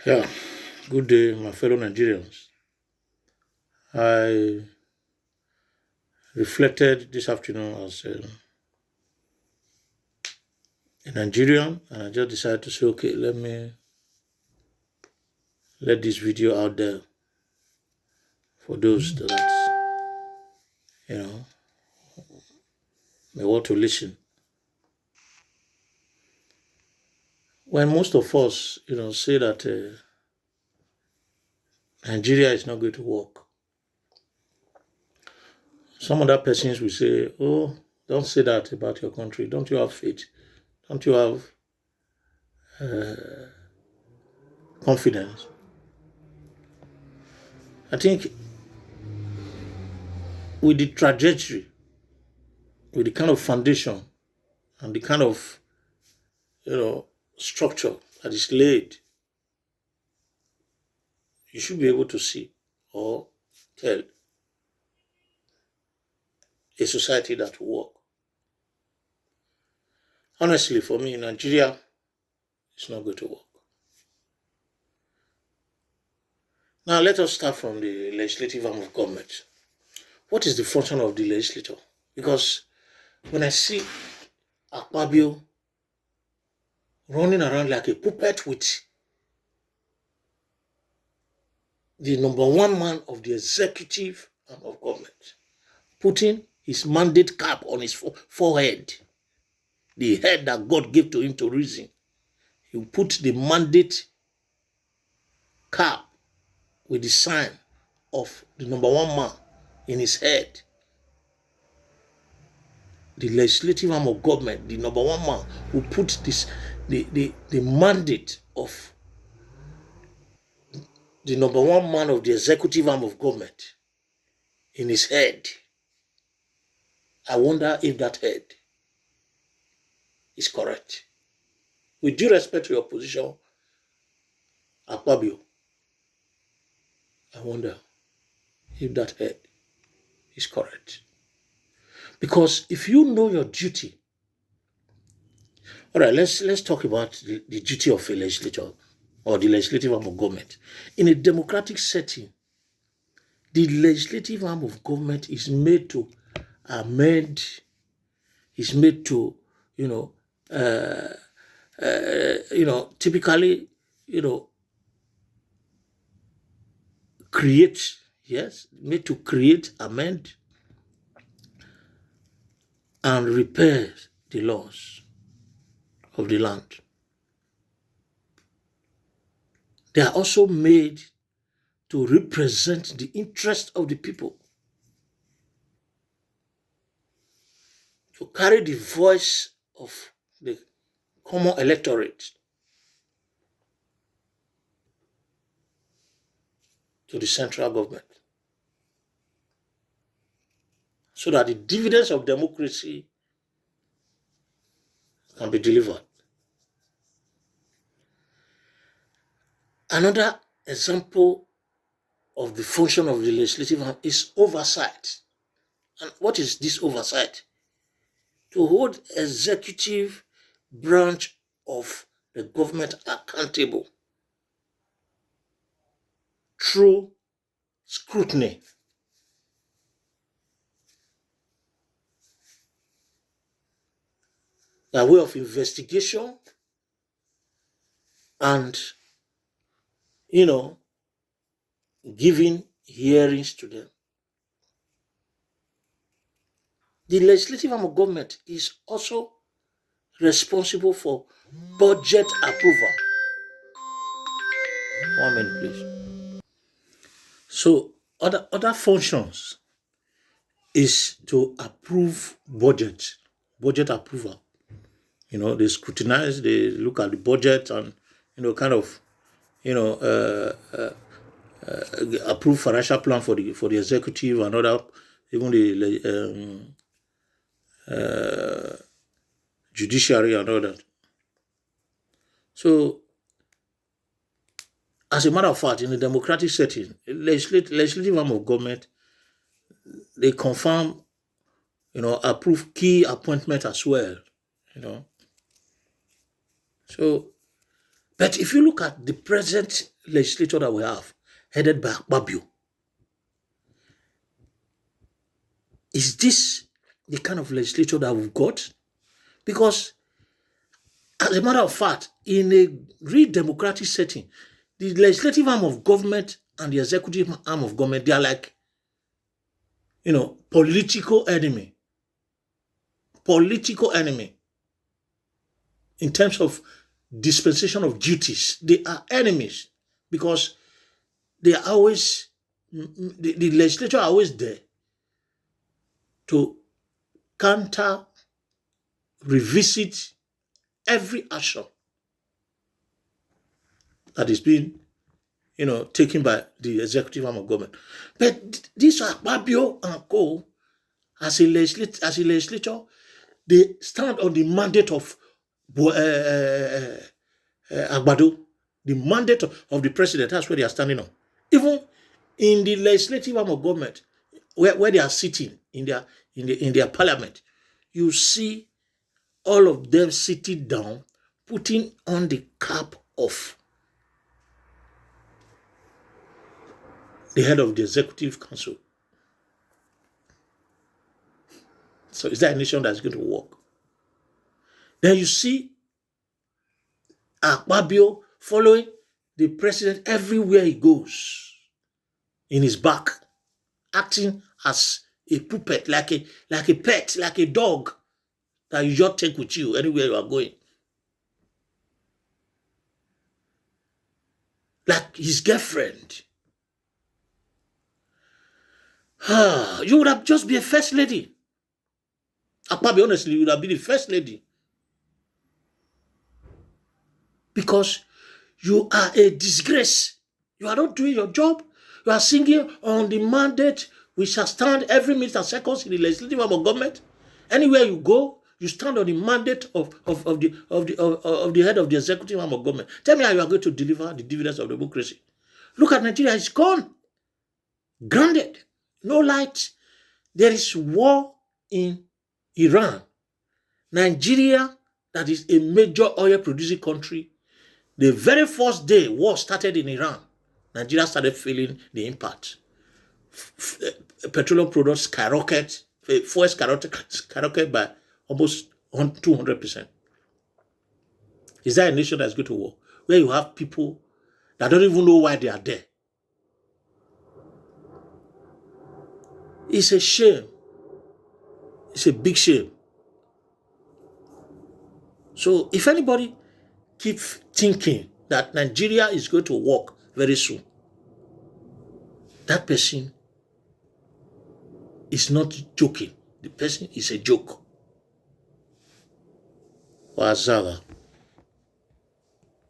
Yeah, good day, my fellow Nigerians. I reflected this afternoon as a Nigerian, and I just decided to say, okay, let me let this video out there for those that you know may want to listen. When most of us, say that Nigeria is not going to work, some other persons will say, "Oh, don't say that about your country. Don't you have faith? Don't you have confidence?" I think with the trajectory, with the kind of foundation and the kind of structure that is laid, you should be able to see or tell a society that will work. Honestly, for me, Nigeria is not going to work. Now, let us start from the legislative arm of government. What is the function of the legislature? Because when I see Akpabio running around like a puppet with the number one man of the executive arm of government, putting his mandate cap on his forehead, the head that God gave to him to reason. He put the mandate cap with the sign of the number one man in his head. The legislative arm of government, the number one man who put this the mandate of the number one man of the executive arm of government in his head. I wonder if that head is correct. With due respect to your position, Akpabio, I wonder if that head is correct. Because if you know your duty, all right, let's talk about the duty of a legislature or the legislative arm of government. In a democratic setting, the legislative arm of government is made to amend, is made to, typically, create, yes, made to create, amend, and repair the laws of the land. They are also made to represent the interest of the people, to carry the voice of the common electorate to the central government, so that the dividends of democracy can be delivered. Another example of the function of the legislative arm is oversight. And what is this oversight? To hold executive branch of the government accountable through scrutiny. By way of investigation and, giving hearings to them. The legislative arm of government is also responsible for budget approval. 1 minute, please. So other functions is to approve budget approval. They scrutinize, they look at the budget and kind of approve financial plan for the executive and other, even the judiciary and all that. So, as a matter of fact, in a democratic setting, legislative arm of government, they confirm, approve key appointment as well. So, but if you look at the present legislature that we have, headed by Akpabio, is this the kind of legislature that we've got? Because, as a matter of fact, in a real democratic setting, the legislative arm of government and the executive arm of government, they are like, political enemy. Political enemy. In terms of dispensation of duties, they are enemies because they are always, the legislature are always there to counter, revisit every action that is being, taken by the executive arm of government. But these are Akpabio and co. As a legislature, they stand on the mandate of Agbado, the mandate of the president. That's where they are standing on. Even in the legislative arm of government, where they are sitting in their parliament, you see all of them sitting down, putting on the cap of the head of the executive council. So is that a nation that's going to work? Then you see Akpabio following the president everywhere he goes, in his back, acting as a puppet, like a pet, like a dog that you just take with you anywhere you are going. Like his girlfriend. You would have just been a first lady. Akpabio, honestly, you would have been the first lady. Because you are a disgrace. You are not doing your job. You are singing on the mandate. We shall stand every minute and seconds in the legislative arm of government. Anywhere you go, you stand on the mandate of the head of the executive arm of government. Tell me how you are going to deliver the dividends of democracy. Look at Nigeria, it's gone. Grounded. No light. There is war in Iran. Nigeria, that is a major oil producing country, the very first day war started in Iran, Nigeria started feeling the impact. Petroleum products skyrocket, fuel skyrocket by almost 200%. Is that a nation that's going to war? Where you have people that don't even know why they are there. It's a shame. It's a big shame. So if anybody keeps thinking that Nigeria is going to work very soon, that person is not joking. The person is a joke. Wazaga.